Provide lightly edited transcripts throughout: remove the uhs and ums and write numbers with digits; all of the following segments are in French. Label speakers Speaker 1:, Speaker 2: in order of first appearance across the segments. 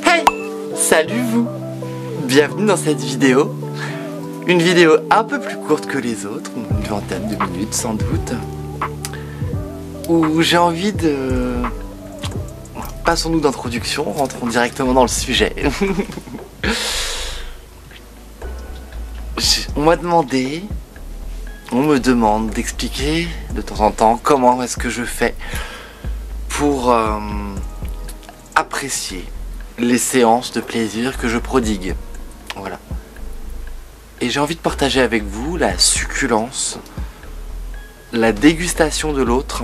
Speaker 1: Hey! Salut vous! Bienvenue dans cette vidéo. Une vidéo un peu plus courte que les autres, une vingtaine de minutes sans doute, où j'ai envie de... Passons-nous d'introduction, rentrons directement dans le sujet. On m'a demandé, on me demande d'expliquer de temps en temps comment est-ce que je fais pour apprécier les séances de plaisir que je prodigue. Voilà. Et j'ai envie de partager avec vous la succulence, la dégustation de l'autre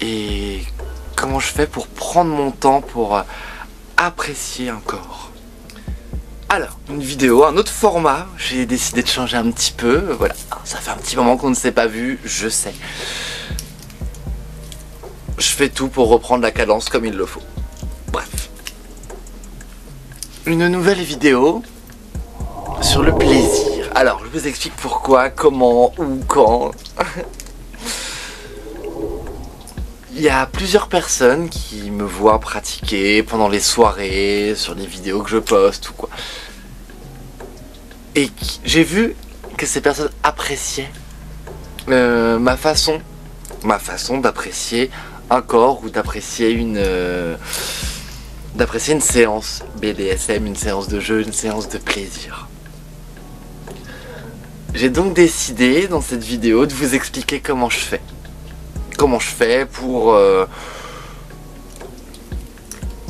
Speaker 1: et comment je fais pour prendre mon temps pour apprécier un corps. Alors, une vidéo, un autre format, j'ai décidé de changer un petit peu, voilà, ça fait un petit moment qu'on ne s'est pas vu, je sais. Je fais tout pour reprendre la cadence comme il le faut. Bref. Une nouvelle vidéo sur le plaisir. Alors, je vous explique pourquoi, comment, où, quand. Il y a plusieurs personnes qui me voient pratiquer pendant les soirées, sur les vidéos que je poste ou quoi. Et j'ai vu que ces personnes appréciaient ma façon d'apprécier un corps ou d'apprécier une séance BDSM, une séance de jeu, une séance de plaisir. J'ai donc décidé dans cette vidéo de vous expliquer comment je fais. Comment je fais pour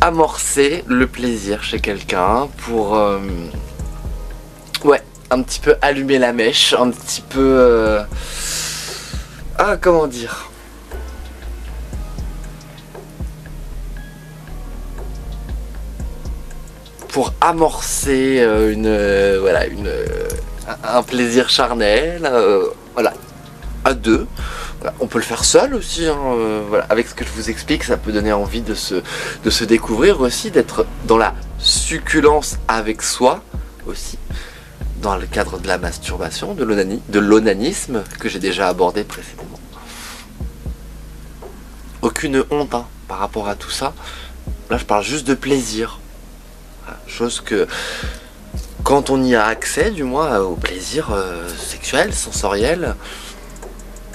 Speaker 1: amorcer le plaisir chez quelqu'un, pour ouais, un petit peu allumer la mèche, un petit peu comment dire, pour amorcer un plaisir charnel, voilà, à deux. Voilà, on peut le faire seul aussi, hein, voilà. Avec ce que je vous explique, ça peut donner envie de se découvrir aussi, d'être dans la succulence avec soi aussi, dans le cadre de la masturbation, de l'onanisme que j'ai déjà abordé précédemment. Aucune honte hein, par rapport à tout ça. Là je parle juste de plaisir. Voilà, chose que quand on y a accès du moins au plaisir sexuel, sensoriel,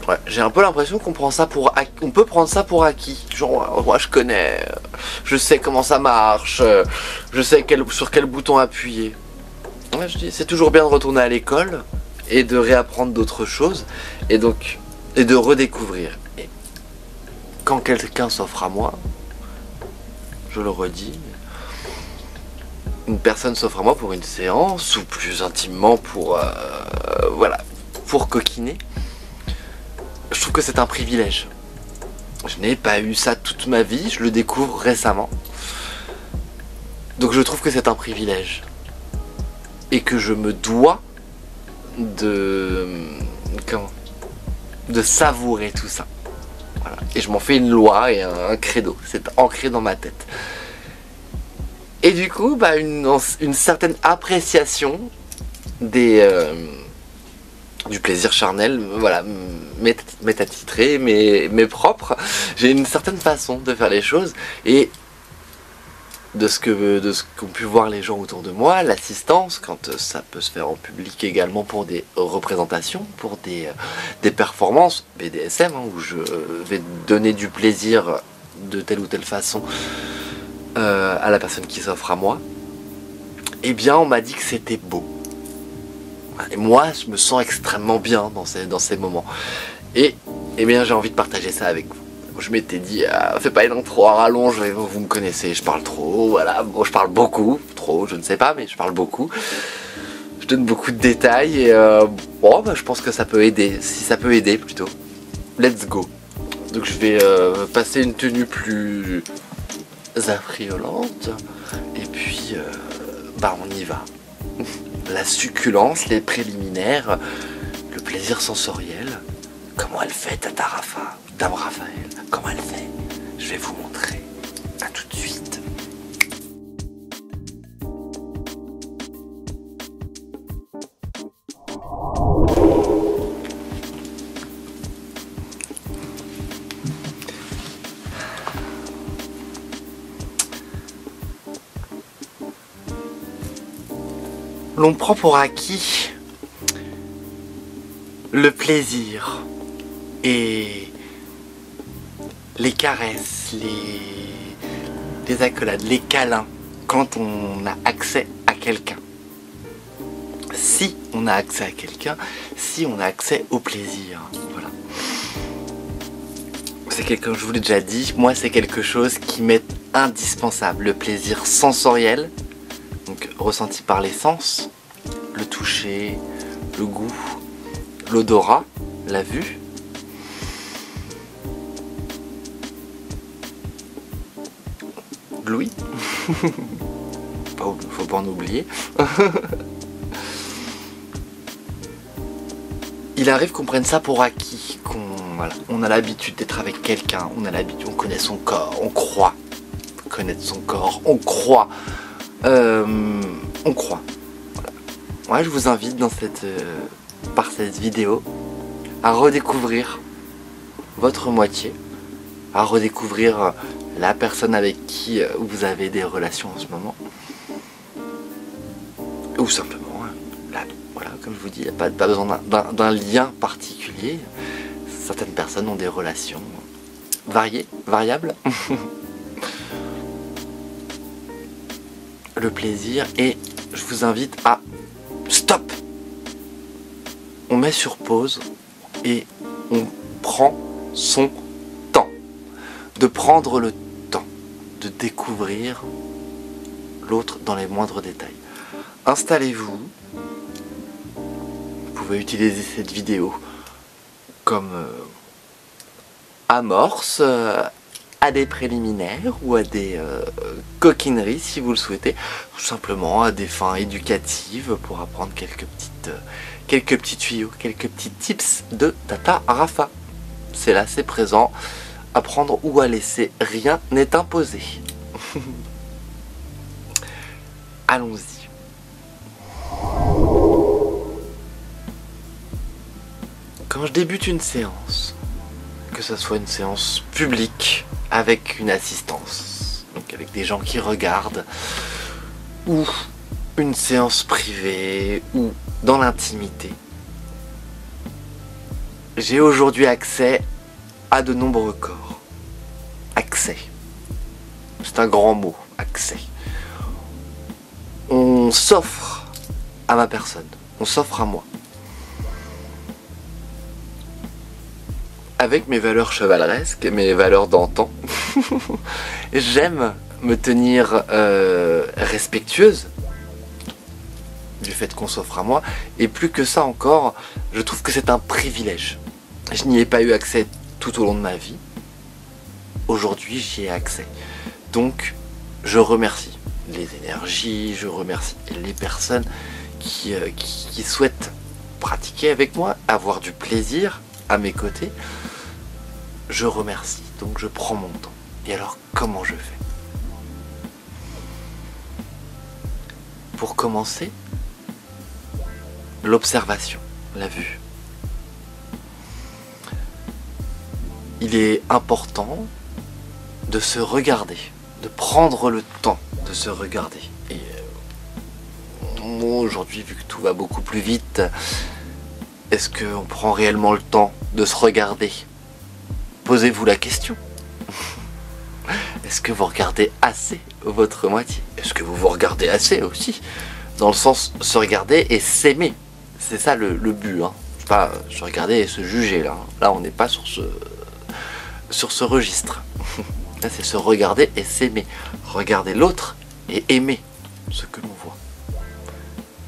Speaker 1: ouais, j'ai un peu l'impression qu'on peut prendre ça pour acquis. Genre, moi je connais, je sais comment ça marche, je sais sur quel bouton appuyer. Ouais, je dis, c'est toujours bien de retourner à l'école et de réapprendre d'autres choses et de redécouvrir. Et quand quelqu'un s'offre à moi, je le redis, une personne s'offre à moi pour une séance ou plus intimement pour coquiner. Je trouve que c'est un privilège. Je n'ai pas eu ça toute ma vie, je le découvre récemment. Donc je trouve que c'est un privilège. Et que je me dois de savourer tout ça. Voilà. Et je m'en fais une loi et un credo. C'est ancré dans ma tête. Et du coup, bah, une certaine appréciation du plaisir charnel, voilà, m'est attitré, mais propre. J'ai une certaine façon de faire les choses et de ce qu'ont pu voir les gens autour de moi, l'assistance, quand ça peut se faire en public également pour des représentations, pour des performances BDSM, hein, où je vais donner du plaisir de telle ou telle façon à la personne qui s'offre à moi. Eh bien, on m'a dit que c'était beau. Et moi, je me sens extrêmement bien dans ces moments. Et eh bien, j'ai envie de partager ça avec vous. Je m'étais dit, fais pas une intro à rallonge, vous me connaissez, je parle trop, voilà, bon, je parle beaucoup, trop, je ne sais pas, mais je parle beaucoup. Je donne beaucoup de détails et bon, bah, je pense que ça peut aider, si ça peut aider plutôt. Let's go. Donc je vais passer une tenue plus affriolante et puis, bah on y va. La succulence, les préliminaires, le plaisir sensoriel. Comment elle fait Dame Raphaël, comment elle fait? Je vais vous montrer. À tout de suite. l'on prend pour acquis le plaisir et les caresses, les accolades, les câlins quand on a accès à quelqu'un. Si on a accès à quelqu'un, si on a accès au plaisir. Voilà. Comme je vous l'ai déjà dit, moi c'est quelque chose qui m'est indispensable. Le plaisir sensoriel, donc ressenti par les sens, le toucher, le goût, l'odorat, la vue. L'ouïe. Faut pas en oublier. Il arrive qu'on prenne ça pour acquis, on a l'habitude d'être avec quelqu'un, on connaît son corps, on croit connaître son corps, on croit. Voilà. Moi je vous invite par cette vidéo à redécouvrir votre moitié, à redécouvrir la personne avec qui vous avez des relations en ce moment, ou simplement voilà, comme je vous dis, il n'y a pas besoin d'un lien particulier. Certaines personnes ont des relations variables. Le plaisir, et je vous invite à stop. On met sur pause et on prend son temps. De prendre le temps de découvrir l'autre dans les moindres détails. Installez-vous. Vous pouvez utiliser cette vidéo comme amorce à des préliminaires ou à des coquineries si vous le souhaitez, tout simplement à des fins éducatives pour apprendre quelques petits tuyaux, quelques petits tips de Tata Rafa. C'est là, c'est présent. À prendre ou à laisser, rien n'est imposé. Allons-y. Quand je débute une séance, que ce soit une séance publique avec une assistance, donc avec des gens qui regardent, ou une séance privée, ou dans l'intimité, j'ai aujourd'hui accès à de nombreux corps. Accès. C'est un grand mot, accès. On s'offre à ma personne, on s'offre à moi. Avec mes valeurs chevaleresques, mes valeurs d'antan, j'aime me tenir respectueuse du fait qu'on s'offre à moi, et plus que ça encore, je trouve que c'est un privilège. Je n'y ai pas eu accès tout au long de ma vie. Aujourd'hui, j'y ai accès. Donc, je remercie les énergies, je remercie les personnes qui souhaitent pratiquer avec moi, avoir du plaisir à mes côtés. Je remercie, donc je prends mon temps. Et alors, comment je fais? Pour commencer, l'observation, la vue. Il est important de se regarder, de prendre le temps de se regarder. Et moi, aujourd'hui, vu que tout va beaucoup plus vite, est-ce qu'on prend réellement le temps de se regarder? Posez-vous la question. Est-ce que vous regardez assez votre moitié? Est-ce que vous vous regardez assez aussi? Dans le sens, se regarder et s'aimer. C'est ça le but. Hein. C'est pas se regarder et se juger. Là on n'est pas sur ce registre. Là, c'est se regarder et s'aimer. Regarder l'autre et aimer ce que l'on voit.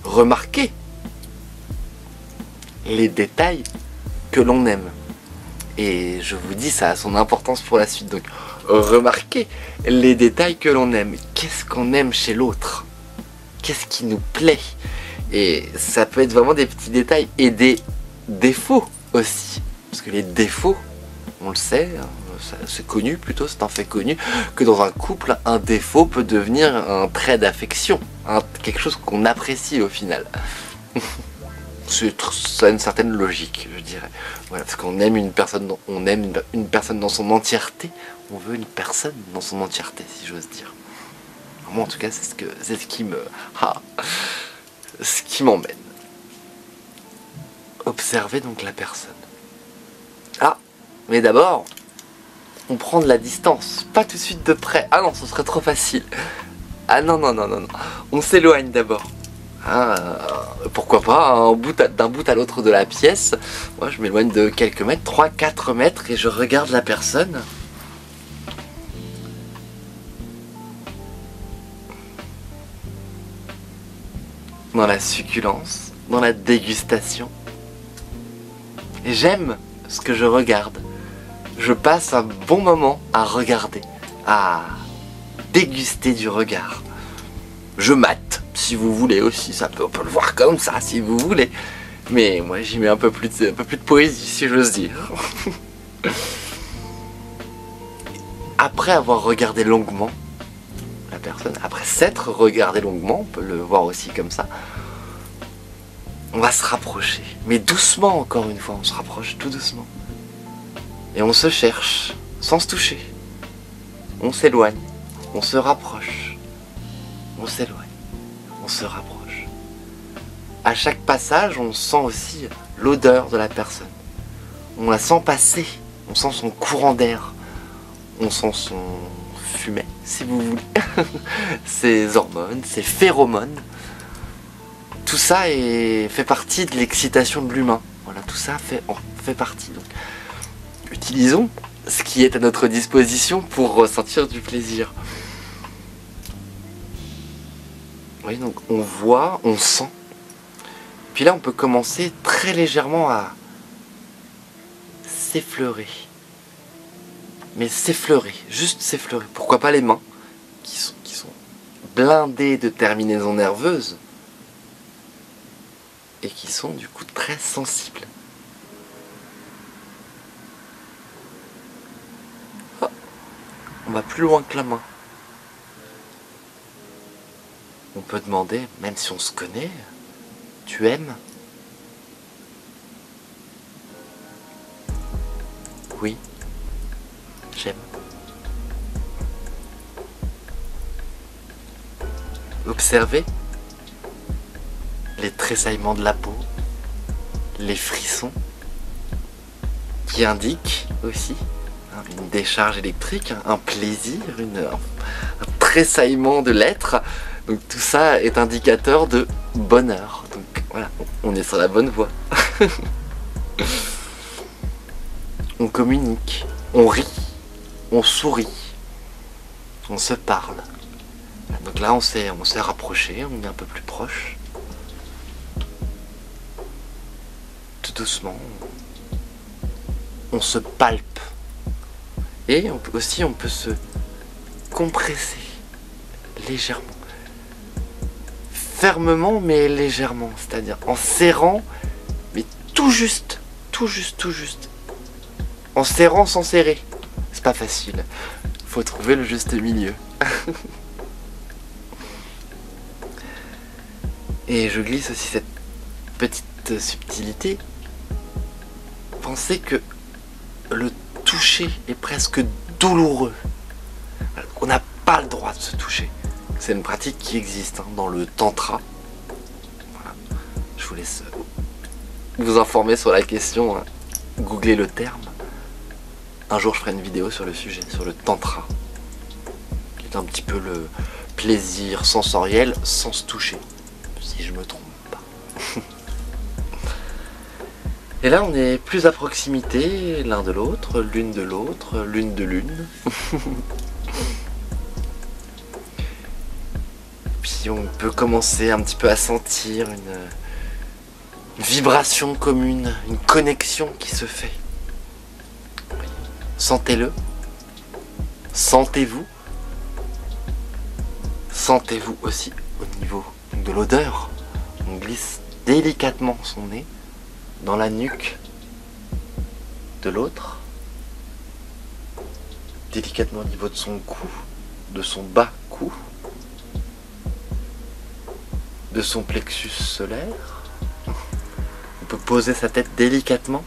Speaker 1: Remarquer les détails que l'on aime. Et je vous dis, ça a son importance pour la suite. Donc, remarquez les détails que l'on aime. Qu'est-ce qu'on aime chez l'autre? Qu'est-ce qui nous plaît? Et ça peut être vraiment des petits détails et des défauts aussi. Parce que les défauts, on le sait, c'est connu plutôt, c'est un fait connu, que dans un couple, un défaut peut devenir un trait d'affection. Quelque chose qu'on apprécie au final. Ça a une certaine logique, je dirais. Voilà, parce qu'on aime une personne, une personne dans son entièreté. On veut une personne dans son entièreté, si j'ose dire. Moi, en tout cas, c'est ce qui me... ce qui m'emmène. Observer donc la personne. Ah, mais d'abord, on prend de la distance, pas tout de suite de près. Ah non, ce serait trop facile. Ah non, non, non, non, non. On s'éloigne d'abord. Ah, pourquoi pas, d'un bout à l'autre de la pièce. Moi, je m'éloigne de quelques mètres, 3-4 mètres, et je regarde la personne. Dans la succulence, dans la dégustation. Et j'aime ce que je regarde. Je passe un bon moment à regarder, à déguster du regard. Je mate, si vous voulez aussi, on peut le voir comme ça, si vous voulez. Mais moi, j'y mets un peu plus de poésie, si j'ose dire. Après avoir regardé longuement la personne, après s'être regardé longuement, on peut le voir aussi comme ça, on va se rapprocher. Mais doucement, encore une fois, on se rapproche tout doucement. Et on se cherche, sans se toucher. On s'éloigne, on se rapproche. On s'éloigne, on se rapproche. À chaque passage, on sent aussi l'odeur de la personne. On la sent passer, on sent son courant d'air. On sent son fumet, si vous voulez. Ses hormones, ses phéromones. Tout ça fait partie de l'excitation de l'humain. Voilà, tout ça fait partie. Donc, utilisons ce qui est à notre disposition pour ressentir du plaisir. Oui, donc on voit, on sent. Puis là, on peut commencer très légèrement à s'effleurer. Mais s'effleurer, juste s'effleurer. Pourquoi pas les mains, qui sont blindées de terminaisons nerveuses et qui sont du coup très sensibles. Oh, on va plus loin que la main. On peut demander, même si on se connaît, tu aimes? Oui, j'aime. Observez les tressaillements de la peau, les frissons, qui indiquent aussi une décharge électrique, un plaisir, un tressaillement de l'être. Donc tout ça est indicateur de bonheur. Donc voilà, on est sur la bonne voie. On communique, on rit, on sourit, on se parle. Donc là on s'est rapproché, on est un peu plus proche. Tout doucement, on se palpe. Et on peut se compresser légèrement. Fermement mais légèrement, c'est-à-dire en serrant, mais tout juste. En serrant sans serrer. C'est pas facile. Faut trouver le juste milieu. Et je glisse aussi cette petite subtilité. Pensez que le toucher est presque douloureux. On n'a pas le droit de se toucher. C'est une pratique qui existe dans le tantra. Voilà. Je vous laisse vous informer sur la question. Googlez le terme. Un jour je ferai une vidéo sur le sujet, sur le tantra. Qui est un petit peu le plaisir sensoriel sans se toucher. Si je me trompe pas. Et là on est plus à proximité l'un de l'autre, l'une de l'autre, l'une de l'une. Puis on peut commencer un petit peu à sentir une vibration commune, une connexion qui se fait. Sentez-le. Sentez-vous. Sentez-vous aussi au niveau de l'odeur. On glisse délicatement son nez dans la nuque de l'autre. Délicatement au niveau de son cou, de son bas cou, de son plexus solaire. On peut poser sa tête délicatement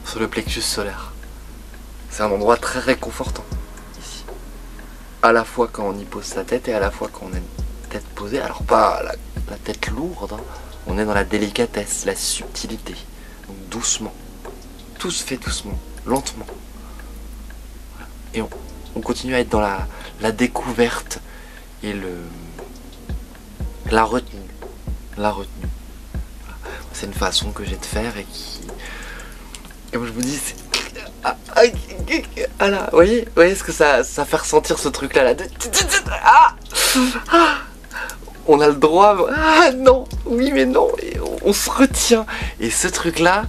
Speaker 1: sur le plexus solaire. C'est un endroit très réconfortant ici. À la fois quand on y pose sa tête et à la fois quand on est tête posée. Alors pas la tête lourde, hein. On est dans la délicatesse, la subtilité. Donc doucement. Tout se fait doucement, lentement. Et on continue à être dans la découverte et la retenue. La retenue. C'est une façon que j'ai de faire et qui, comme je vous dis, c'est... Ah là, vous voyez ce que ça fait ressentir ce truc là, on a le droit, ah non, oui mais non, et on se retient. Et ce truc là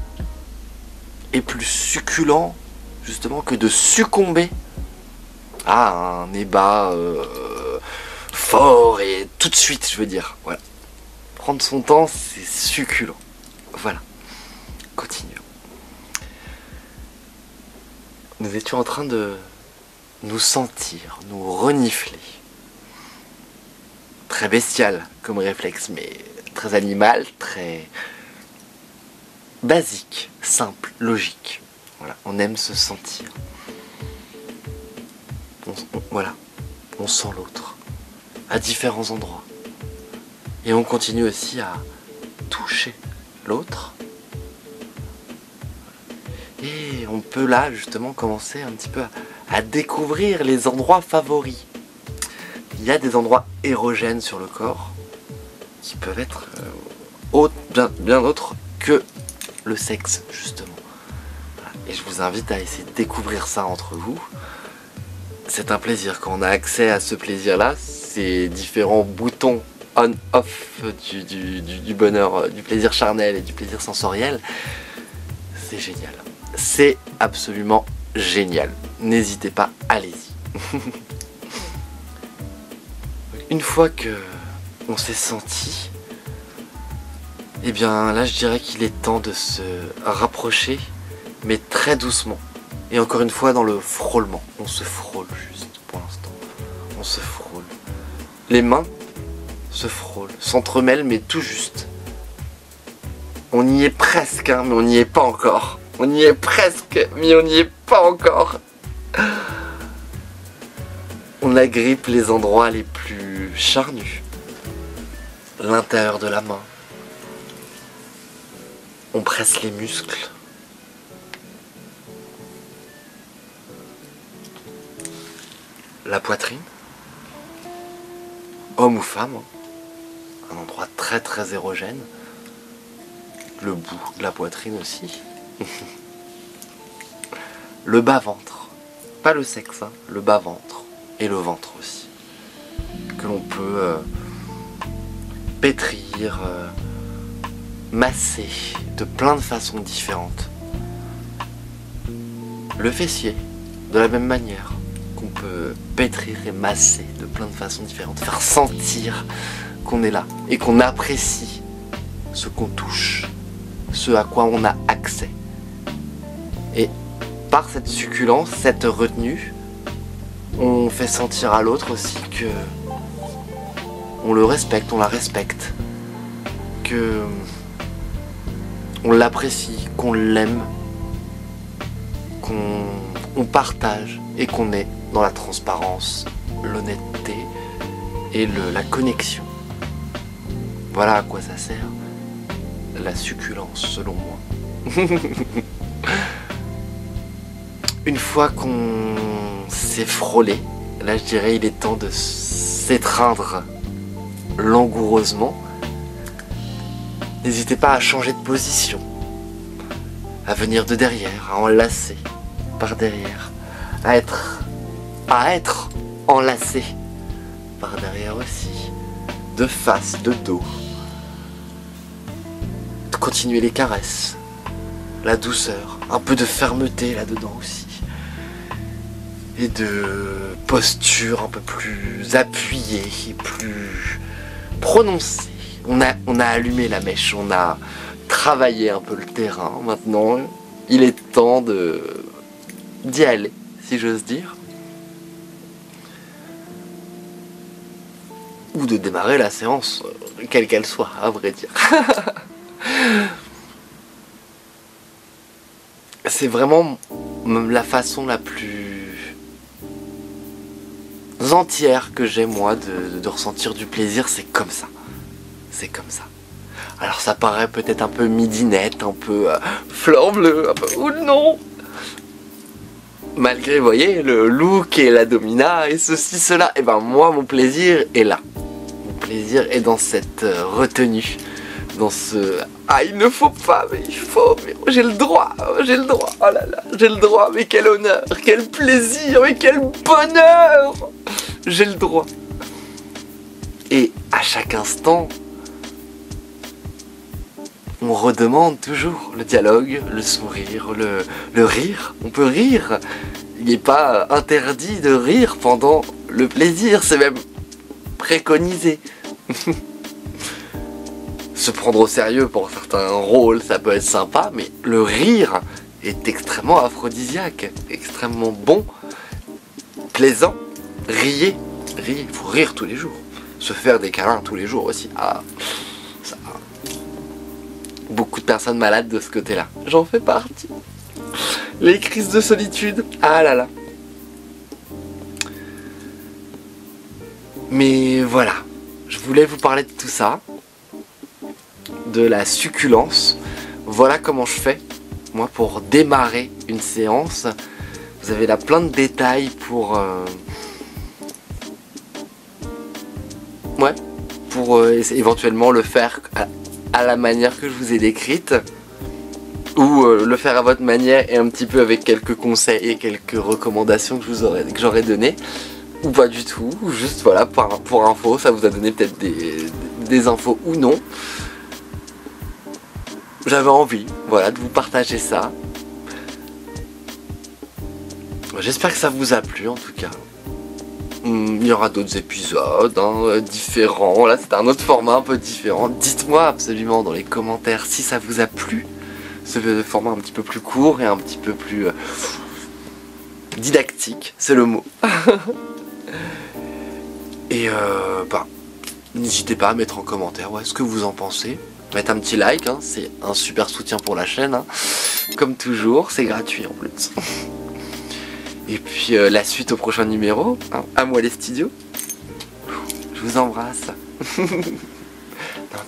Speaker 1: est plus succulent justement que de succomber à un ébat fort et tout de suite, je veux dire. Voilà. Prendre son temps, c'est succulent. Voilà. Continuons. Nous étions en train de nous sentir, nous renifler. Très bestial comme réflexe, mais très animal, très basique, simple, logique. Voilà, on aime se sentir. Voilà, on sent l'autre à différents endroits. Et on continue aussi à toucher l'autre. Et on peut là justement commencer un petit peu à découvrir les endroits favoris. Il y a des endroits érogènes sur le corps qui peuvent être bien autres que le sexe justement. Et je vous invite à essayer de découvrir ça entre vous. C'est un plaisir. Quand on a accès à ce plaisir-là, ces différents boutons on-off du bonheur, du plaisir charnel et du plaisir sensoriel, c'est génial. C'est absolument génial. N'hésitez pas, allez-y. Une fois que on s'est senti, eh bien là je dirais qu'il est temps de se rapprocher, mais très doucement. Et encore une fois dans le frôlement. On se frôle juste pour l'instant. On se frôle. Les mains se frôlent, s'entremêlent, mais tout juste. On y est presque, hein, mais on n'y est pas encore. On y est presque, mais on n'y est pas encore. On agrippe les endroits les plus charnus. L'intérieur de la main. On presse les muscles. La poitrine. Homme ou femme. Un endroit très très érogène. Le bout de la poitrine aussi. Le bas-ventre. Pas le sexe, hein, le bas-ventre. Et le ventre aussi. Que l'on peut pétrir, masser de plein de façons différentes. Le fessier, de la même manière, qu'on peut pétrir et masser de plein de façons différentes. Faire sentir qu'on est là et qu'on apprécie ce qu'on touche, ce à quoi on a accès. Et par cette succulence, cette retenue, on fait sentir à l'autre aussi que on le respecte, on la respecte, que on l'apprécie, qu'on l'aime, qu'on partage et qu'on est dans la transparence, l'honnêteté et la connexion. Voilà à quoi ça sert la succulence selon moi. Une fois qu'on s'est frôlé, là je dirais il est temps de s'étreindre langoureusement. N'hésitez pas à changer de position, à venir de derrière, à enlacer par derrière, à être enlacé par derrière aussi, de face, de dos. De continuer les caresses, la douceur, un peu de fermeté là-dedans aussi. Et de posture un peu plus appuyée et plus prononcée. On a allumé la mèche, on a travaillé un peu le terrain. Maintenant, il est temps d'y aller, si j'ose dire. Ou de démarrer la séance, quelle qu'elle soit, à vrai dire. C'est vraiment la façon la plus entières que j'ai moi de ressentir du plaisir, c'est comme ça. C'est comme ça. Alors ça paraît peut-être un peu midinette, un peu fleur bleue, un peu... ou non. Malgré, vous voyez, le look et la domina et ceci, cela, et ben moi mon plaisir est là. Mon plaisir est dans cette retenue. Dans ce... Ah, il ne faut pas, mais il faut, mais j'ai le droit, oh là là, j'ai le droit, mais quel honneur, quel plaisir, mais quel bonheur. J'ai le droit. Et à chaque instant, on redemande toujours le dialogue, le sourire, le rire. On peut rire. Il n'est pas interdit de rire pendant le plaisir, c'est même préconisé. Se prendre au sérieux pour certains rôles, ça peut être sympa, mais le rire est extrêmement aphrodisiaque, extrêmement bon, plaisant. Riez, il faut rire tous les jours. Se faire des câlins tous les jours aussi. Ah, ça. Beaucoup de personnes malades de ce côté-là. J'en fais partie. Les crises de solitude, ah là là. Mais voilà, je voulais vous parler de tout ça. De la succulence. Voilà comment je fais moi pour démarrer une séance. Vous avez là plein de détails pour éventuellement le faire à la manière que je vous ai décrite, ou le faire à votre manière et un petit peu avec quelques conseils et quelques recommandations que j'aurais donné, ou pas du tout, ou juste voilà pour info, ça vous a donné peut-être des infos ou non. J'avais envie, voilà, de vous partager ça. J'espère que ça vous a plu en tout cas. Il y aura d'autres épisodes différents. Là, c'est un autre format un peu différent. Dites-moi absolument dans les commentaires si ça vous a plu. Ce format un petit peu plus court et un petit peu plus didactique, c'est le mot. Et n'hésitez pas à mettre en commentaire ce que vous en pensez. Mettre un petit like, hein, c'est un super soutien pour la chaîne, hein. Comme toujours, c'est gratuit en plus. Et puis la suite au prochain numéro, hein, à moi les studios. Je vous embrasse. Non,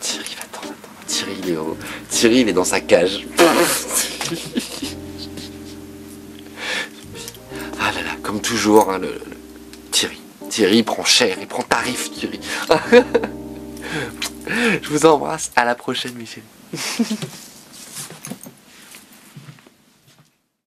Speaker 1: Thierry, attends. Thierry, il est dans sa cage. Ah là là, comme toujours, hein, Thierry, il prend cher, il prend tarif, Thierry. Je vous embrasse, à la prochaine, Michel.